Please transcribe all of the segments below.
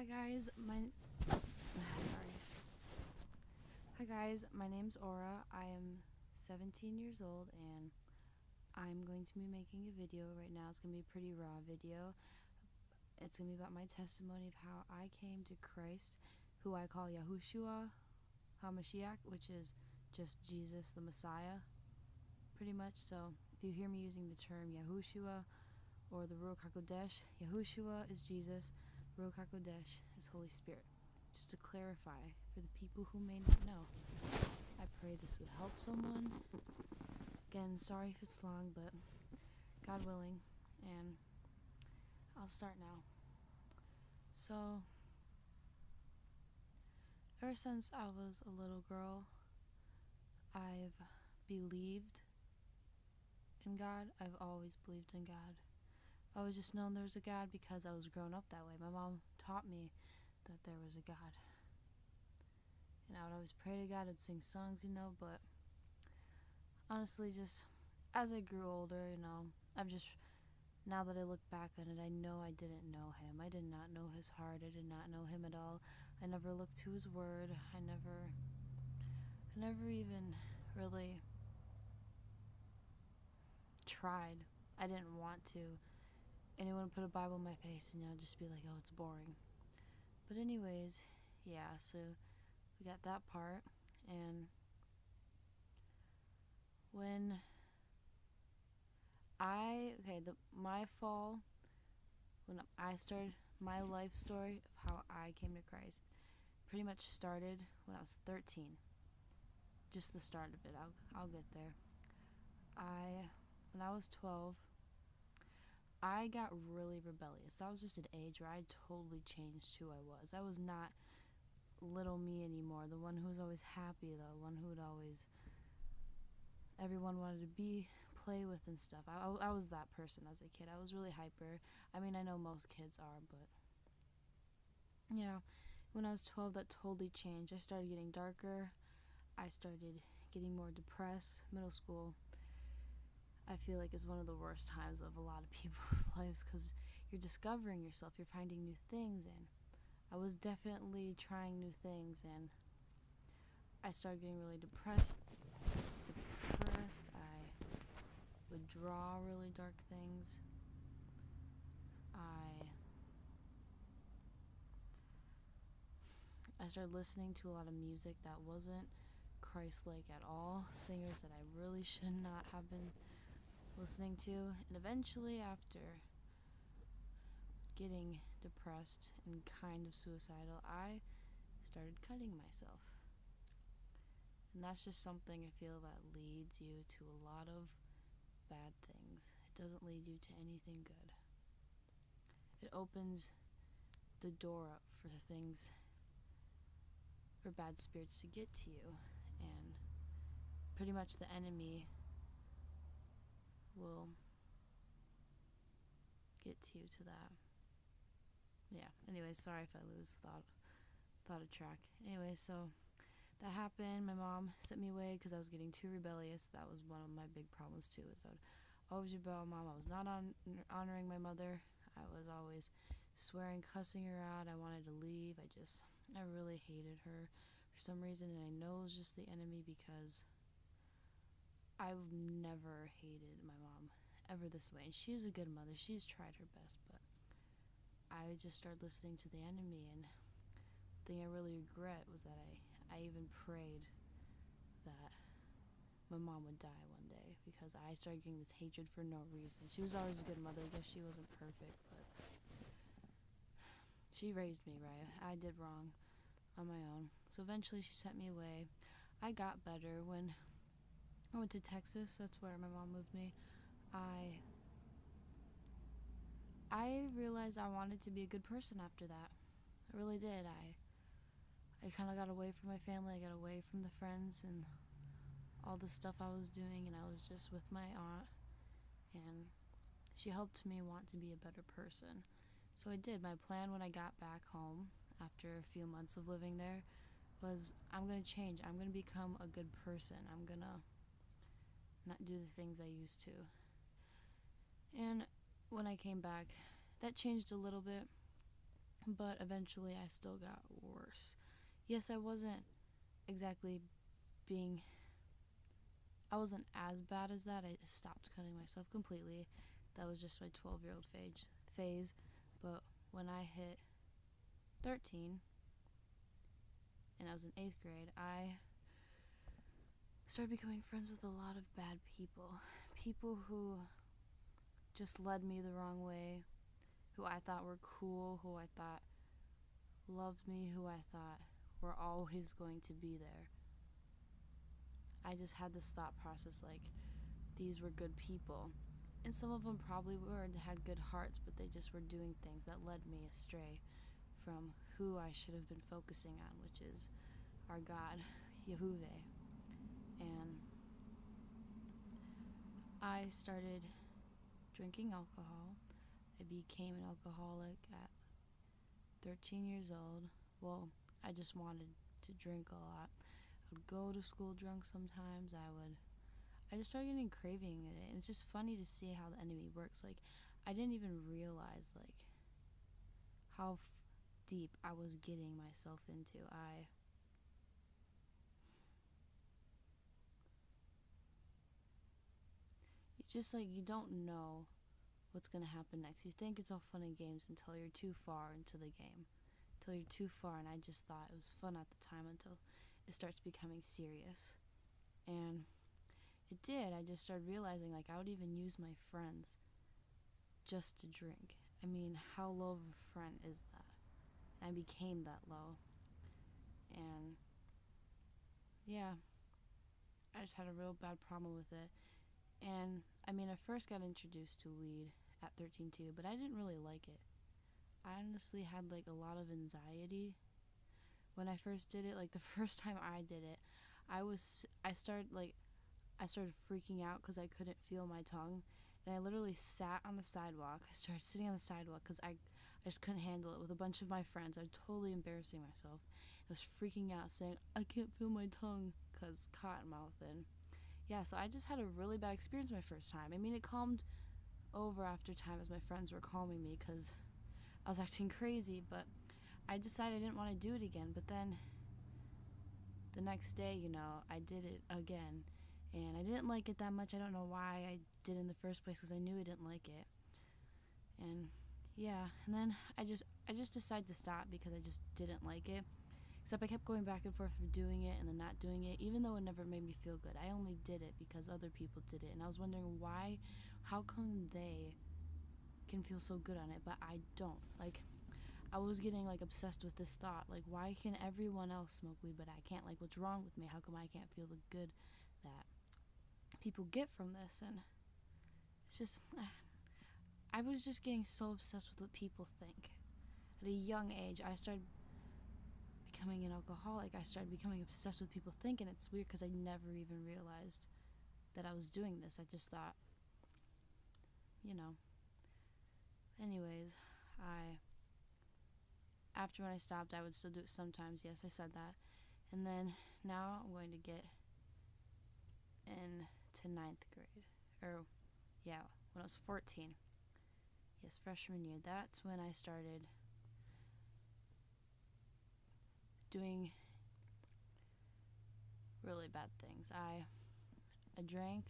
Hi guys, my name's Aura. I am 17 years old and I'm going to be making a video right now. It's going to be a pretty raw video. It's going to be about my testimony of how I came to Christ, who I call YAHUSHUAH, HaMashiach, which is just Jesus the Messiah, pretty much. So if you hear me using the term YAHUSHUAH or the Ruach HaKodesh, YAHUSHUAH is Jesus, Ruach HaKodesh is Holy Spirit. Just to clarify for the people who may not know, I pray this would help someone. Again, sorry if it's long, but God willing, and I'll start now. So, ever since I was a little girl, I've believed in God. I've always believed in God. I've always just known there was a God because I was growing up that way. My mom taught me that there was a God. And I would always pray to God, I'd sing songs, but honestly, just as I grew older, now that I look back on it, I know I didn't know him. I did not know his heart. I did not know him at all. I never looked to his word. I never even really tried. I didn't want to. Anyone put a Bible in my face and just be like, oh, it's boring. But anyways, yeah, so we got that part. And when my fall, when I started my life story of how I came to Christ, pretty much started when I was 13. Just the start of it. I'll get there. When I was 12, I got really rebellious. That was just an age where I totally changed who I was. I was not little me anymore, the one who was always happy, the one who would always, everyone wanted to play with and stuff. I was that person as a kid. I was really hyper. I mean, I know most kids are, but yeah, when I was 12, that totally changed. I started getting darker. I started getting more depressed. Middle school, I feel like, is one of the worst times of a lot of people's lives because you're discovering yourself, you're finding new things, and I was definitely trying new things, and I started getting really depressed. I would draw really dark things. I started listening to a lot of music that wasn't Christ-like at all, singers that I really should not have been listening to, and eventually, after getting depressed and kind of suicidal, I started cutting myself. And that's just something I feel that leads you to a lot of bad things. It doesn't lead you to anything good. It opens the door up for bad spirits to get to you, and pretty much the enemy will get to you to that. Yeah, anyway, sorry if I lose thought of track. Anyway, so that happened. My mom sent me away because I was getting too rebellious. That was one of my big problems too, is I would always rebel. Mom, I was not honoring my mother. I was always swearing, cussing her out. I wanted to leave. I really hated her for some reason, and I know it was just the enemy because I've never hated my mom ever this way, and she is a good mother. She's tried her best, but I just started listening to the enemy, and the thing I really regret was that I even prayed that my mom would die one day because I started getting this hatred for no reason. She was always a good mother. I guess she wasn't perfect, but she raised me right. I did wrong on my own. So eventually she sent me away. I got better when I went to Texas. That's where my mom moved me. I realized I wanted to be a good person after that. I really did. I kind of got away from my family. I got away from the friends and all the stuff I was doing, and I was just with my aunt, and she helped me want to be a better person. So I did. My plan when I got back home after a few months of living there was, I'm going to change. I'm going to become a good person. I'm going to not do the things I used to. And when I came back, that changed a little bit, but eventually I still got worse. Yes, I wasn't exactly being, I wasn't as bad as that. I just stopped cutting myself completely. That was just my 12-year-old phase. But when I hit 13 and I was in 8th grade, I started becoming friends with a lot of bad people. People who just led me the wrong way, who I thought were cool, who I thought loved me, who I thought were always going to be there. I just had this thought process like, these were good people. And some of them probably were and had good hearts, but they just were doing things that led me astray from who I should have been focusing on, which is our God, YAHUSHUAH. And I started drinking alcohol. I became an alcoholic at 13 years old. Well, I just wanted to drink a lot. I would go to school drunk sometimes. I just started getting craving at it. And it's just funny to see how the enemy works. Like, I didn't even realize, like, how deep I was getting myself into. It's just like you don't know what's going to happen next. You think it's all fun and games until you're too far into the game. Until you're too far, and I just thought it was fun at the time until it starts becoming serious. And it did. I just started realizing, like, I would even use my friends just to drink. I mean, how low of a friend is that? And I became that low. And yeah, I just had a real bad problem with it. And I mean, I first got introduced to weed at 13 too, but I didn't really like it. I honestly had like a lot of anxiety when I first did it. Like the first time I did it, I started freaking out because I couldn't feel my tongue, and I literally sat on the sidewalk. I started sitting on the sidewalk because I just couldn't handle it with a bunch of my friends. I was totally embarrassing myself. I was freaking out, saying I can't feel my tongue because cotton mouth. And yeah, so I just had a really bad experience my first time. I mean, it calmed over after time as my friends were calming me because I was acting crazy, but I decided I didn't want to do it again. But then the next day, I did it again, and I didn't like it that much. I don't know why I did it in the first place because I knew I didn't like it. And yeah, and then I just decided to stop because I just didn't like it. Except I kept going back and forth for doing it and then not doing it, even though it never made me feel good. I only did it because other people did it, and I was wondering why, how come they can feel so good on it, but I don't. Like, I was getting like obsessed with this thought, like, why can everyone else smoke weed but I can't? Like, what's wrong with me? How come I can't feel the good that people get from this? And it's just, I was just getting so obsessed with what people think. At a young age, I started becoming an alcoholic. I started becoming obsessed with people think, and it's weird because I never even realized that I was doing this. I just thought, anyways, after when I stopped, I would still do it sometimes. Yes, I said that. And then now I'm going to get into 9th grade. Or, yeah, when I was 14. Yes, freshman year. That's when I started doing really bad things. I drank,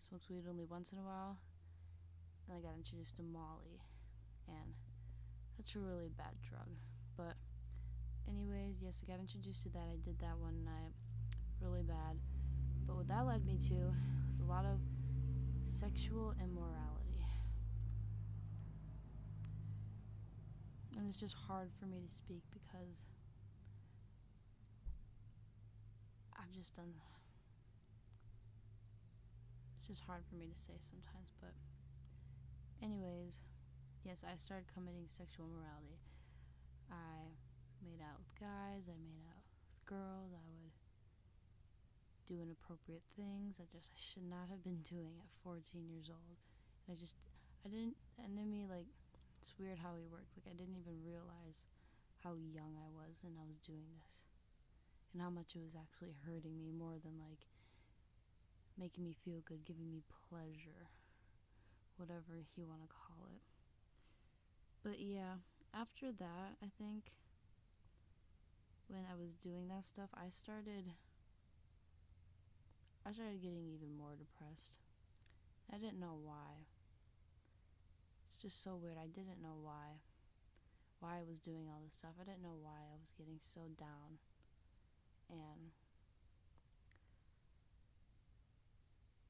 smoked weed only once in a while, and I got introduced to Molly. And that's a really bad drug. But anyways, yes, I got introduced to that. I did that one night. Really bad. But what that led me to was a lot of sexual immorality. And it's just hard for me to speak because I've just done. It's just hard for me to say sometimes. But anyways, yes, I started committing sexual immorality. I made out with guys. I made out with girls. I would do inappropriate things that I should not have been doing at 14 years old. And the enemy, like, it's weird how he works. Like, I didn't even realize how young I was and I was doing this. And how much it was actually hurting me more than, like, making me feel good, giving me pleasure. Whatever you want to call it. But yeah, after that, I think when I was doing that stuff, I started getting even more depressed. I didn't know why. It's just so weird. I didn't know why I was doing all this stuff. I didn't know why I was getting so down. And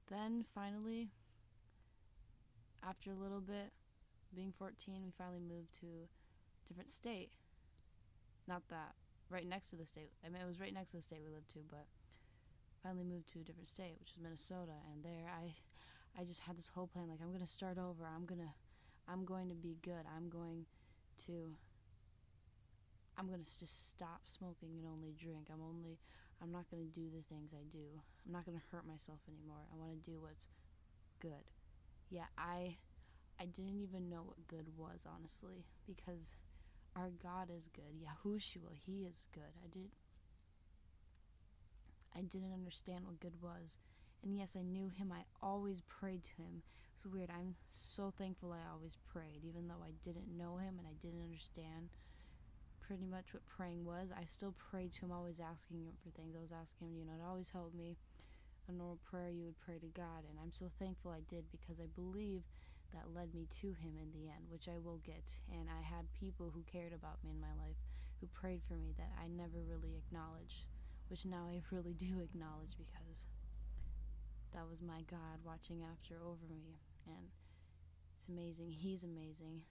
then finally, after a little bit, being 14, we finally moved to a different state. Not that, right next to the state. I mean, it was right next to the state we lived to, but finally moved to a different state, which was Minnesota. And there, I just had this whole plan, like, I'm going to start over. I'm going to be good. I'm going to just stop smoking and only drink. I'm not going to do the things I do. I'm not going to hurt myself anymore. I want to do what's good. Yeah, I didn't even know what good was, honestly, because our God is good. YAHUSHUAH, he is good. I didn't understand what good was. And yes, I knew him. I always prayed to him. It's weird. I'm so thankful I always prayed, even though I didn't know him and I didn't understand pretty much what praying was. I still prayed to him, always asking him for things. I was asking him, to always help me. A normal prayer you would pray to God, and I'm so thankful I did, because I believe that led me to him in the end, which I will get. And I had people who cared about me in my life, who prayed for me, that I never really acknowledged, which now I really do acknowledge, because that was my God watching over me. And it's amazing. He's amazing.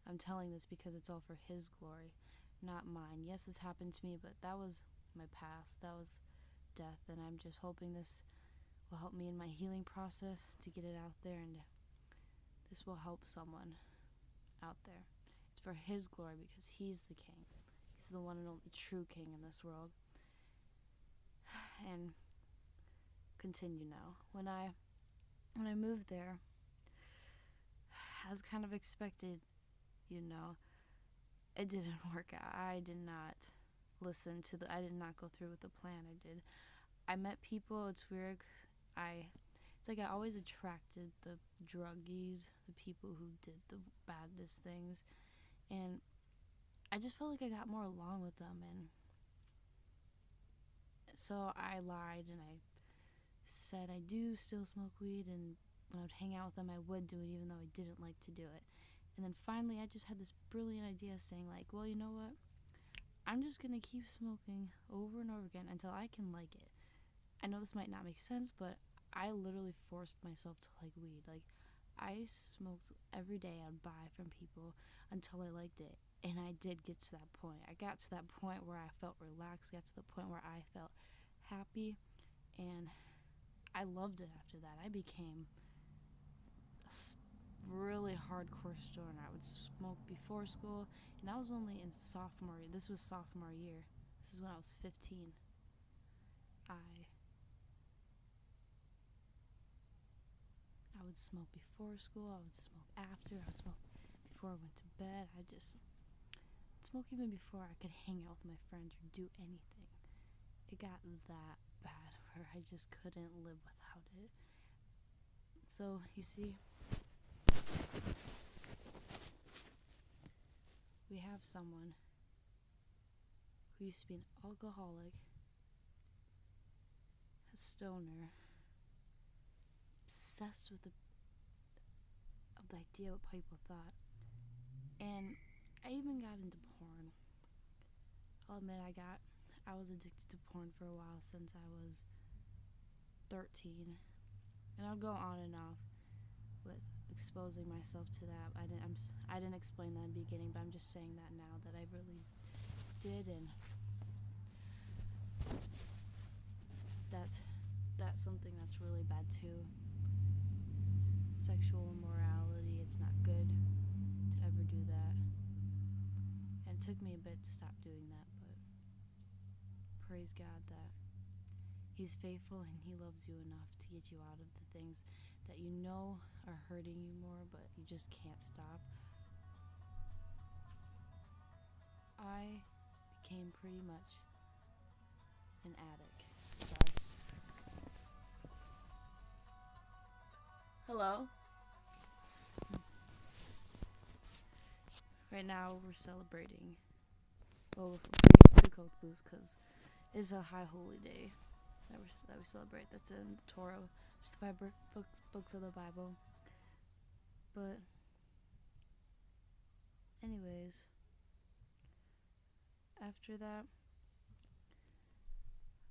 I'm telling this because it's all for his glory, not mine. Yes, this happened to me, but that was my past. That was death, and I'm just hoping this will help me in my healing process to get it out there, and this will help someone out there. It's for his glory, because he's the king. He's the one and only true king in this world. And continue now. When I moved there, as kind of expected, it didn't work out. I did not I did not go through with the plan I did. I met people. It's weird. It's like I always attracted the druggies, the people who did the baddest things, and I just felt like I got more along with them. And so I lied, and I said I do still smoke weed, and when I would hang out with them, I would do it, even though I didn't like to do it. And then finally, I just had this brilliant idea, saying, like, well, you know what? I'm just going to keep smoking over and over again until I can like it. I know this might not make sense, but I literally forced myself to like weed. Like, I smoked every day. I'd buy from people until I liked it. And I did get to that point. I got to that point where I felt relaxed, got to the point where I felt happy, and I loved it after that. I became a really hardcore stoner. I would smoke before school, and I was only in sophomore. This was sophomore year. This is when I was 15. I would smoke before school. I would smoke after. I would smoke before I went to bed. I just smoke even before I could hang out with my friends or do anything. It got that bad where I just couldn't live without it. So, you see, we have someone who used to be an alcoholic, a stoner, obsessed with the idea of what people thought. And I even got into porn. I'll admit I was addicted to porn for a while, since I was 13. And I'll go on and off with exposing myself to that. I didn't explain that in the beginning, but I'm just saying that now, that I really did. And that's something that's really bad too. Sexual immorality. It's not good to ever do that. And it took me a bit to stop doing that, but praise God that he's faithful and he loves you enough to get you out of the things that you know are hurting you more, but you just can't stop. I became pretty much an addict. Sorry. Hello? right now we're celebrating. Well, we're pretty Sukkot booze because it's a high holy day that we celebrate. That's in the Torah, just the 5 books of the Bible. But anyways, after that,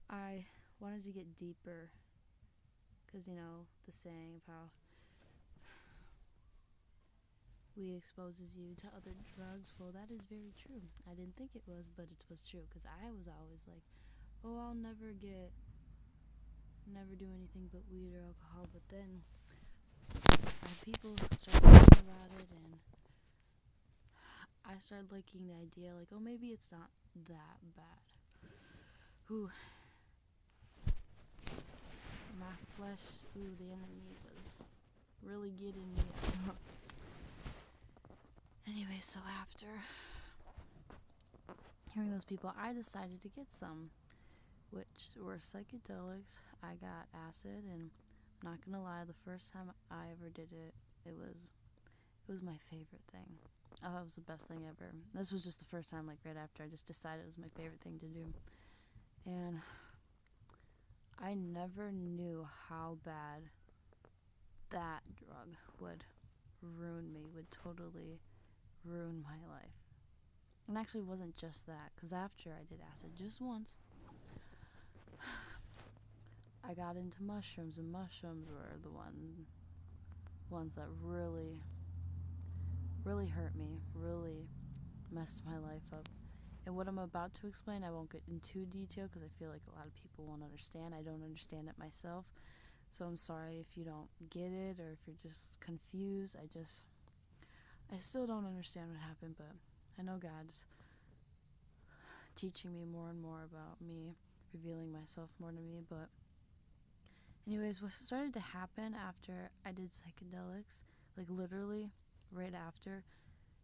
I wanted to get deeper because, the saying of how weed exposes you to other drugs. Well, that is very true. I didn't think it was, but it was true because I was always like, oh, I'll never do anything but weed or alcohol. But then people started talking about it, and I started liking the idea, like, oh, maybe it's not that bad. Ooh, my flesh, the enemy was really getting me. Anyway, so after hearing those people, I decided to get some, which were psychedelics. I got acid, and I'm not gonna lie, the first time I ever did it, it was my favorite thing. I thought it was the best thing ever. This was just the first time, like right after I just decided it was my favorite thing to do. And I never knew how bad that drug would ruin me, would totally ruin my life. And actually, it wasn't just that, because after I did acid just once, I got into mushrooms, and mushrooms were the ones that really hurt me, really messed my life up. And what I'm about to explain, I won't get in too detail because I feel like a lot of people won't understand. I don't understand it myself, so I'm sorry if you don't get it or if you're just confused. I still don't understand what happened, but I know God's teaching me more and more about me, revealing myself more to me. But anyways, what started to happen after I did psychedelics, like literally right after,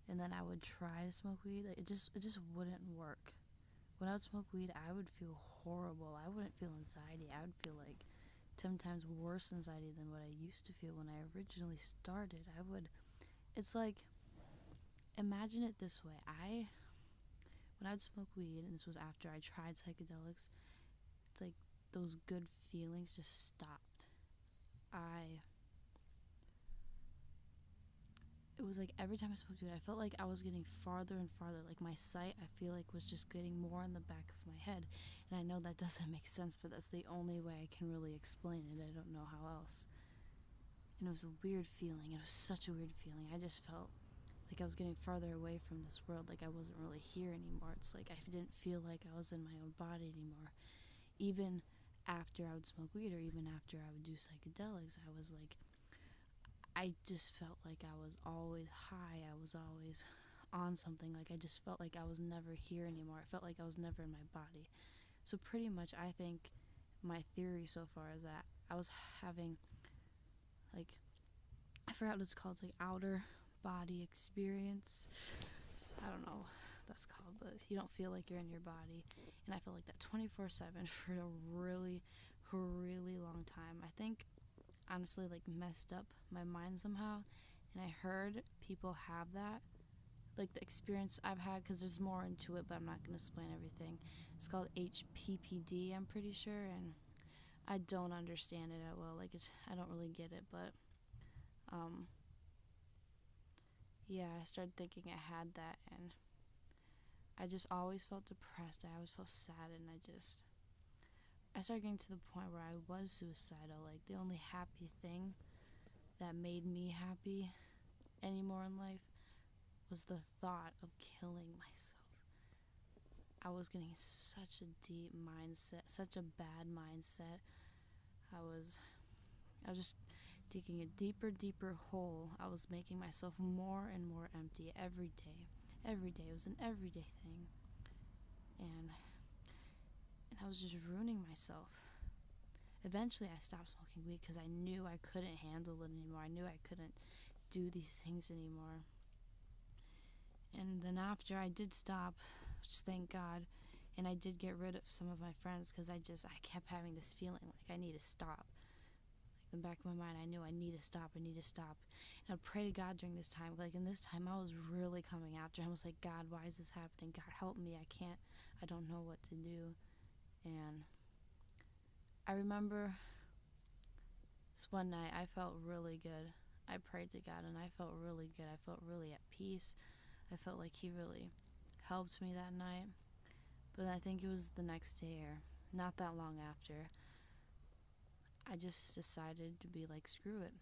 and then I would try to smoke weed, like it just wouldn't work. When I would smoke weed, I would feel horrible. I wouldn't feel anxiety. I would feel like 10 times worse anxiety than what I used to feel when I originally started. It's like, imagine it this way. When I would smoke weed, and this was after I tried psychedelics, it's like those good feelings just stopped. It was like every time I spoke to it, I felt like I was getting farther and farther. Like my sight, I feel like, was just getting more in the back of my head. And I know that doesn't make sense, but that's the only way I can really explain it. I don't know how else. And it was a weird feeling. It was such a weird feeling. I just felt like I was getting farther away from this world. Like I wasn't really here anymore. It's like I didn't feel like I was in my own body anymore. Even after I would smoke weed or even after I would do psychedelics, I just felt like I was always high. I was always on something. Like I just felt like I was never here anymore. I felt like I was never in my body. So pretty much I think my theory so far is that I was having, like, I forgot what it's called. It's like outer body experience. I don't know what that's called, but you don't feel like you're in your body. And I felt like that 24/7 for a really, really long time. I think honestly like messed up my mind somehow, and I heard people have that, like the experience I've had, because there's more into it, but I'm not going to explain everything. It's called HPPD, I'm pretty sure, and I don't understand it at well. Like I don't really get it, but yeah, I started thinking I had that, and I just always felt depressed. I always felt sad, and I started getting to the point where I was suicidal. Like the only happy thing that made me happy anymore in life was the thought of killing myself. I was getting such a deep mindset, such a bad mindset. I was just digging a deeper hole. I was making myself more and more empty every day. Every day. It was an everyday thing. And I was just ruining myself. Eventually I stopped smoking weed because I knew I couldn't handle it anymore. I knew I couldn't do these things anymore. And then after I did stop, just thank God, and I did get rid of some of my friends because I kept having this feeling like I need to stop. Like in the back of my mind, I knew I need to stop. And I'd pray to God during this time. Like, in this time, I was really coming after him. I was like, God, why is this happening? God, help me. I don't know what to do. And I remember this one night, I felt really good. I prayed to God, and I felt really good. I felt really at peace. I felt like he really helped me that night. But I think it was the next day, or not that long after, I just decided to be like, screw it.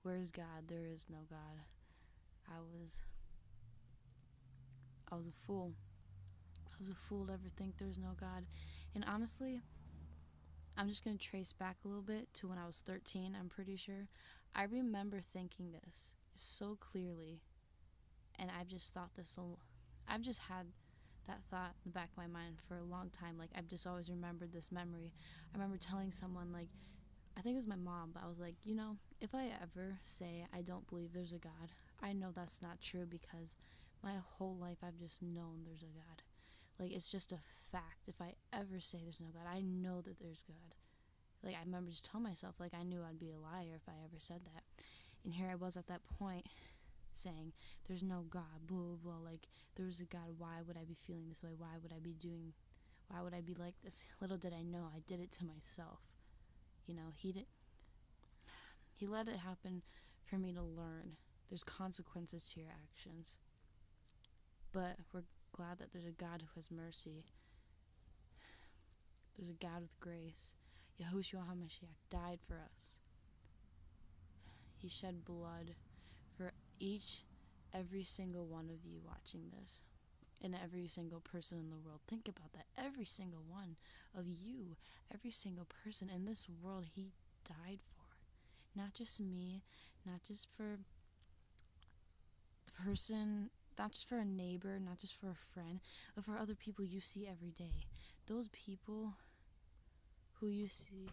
Where's God? There is no God. I was a fool. I was a fool to ever think there was no God. And honestly, I'm just going to trace back a little bit to when I was 13, I'm pretty sure. I remember thinking this so clearly, and I've just had that thought in the back of my mind for a long time. Like, I've just always remembered this memory. I remember telling someone, like, I think it was my mom, but I was like, if I ever say I don't believe there's a God, I know that's not true, because my whole life I've just known there's a God. Like, it's just a fact. If I ever say there's no God, I know that there's God. Like, I remember just telling myself, like, I knew I'd be a liar if I ever said that. And here I was at that point saying, there's no God, blah, blah, blah. Like, there was a God, why would I be feeling this way? Why would I be like this? Little did I know, I did it to myself. He let it happen for me to learn. There's consequences to your actions. But we're glad that there's a God who has mercy. There's a God with grace. YAHUSHUAH died for us. He shed blood for every single one of you watching this, and every single person in the world. Think about that. Every single one of you, every single person in this world, he died for. Not just me, not just for the person, not just for a neighbor, not just for a friend, but for other people you see every day. Those people who you see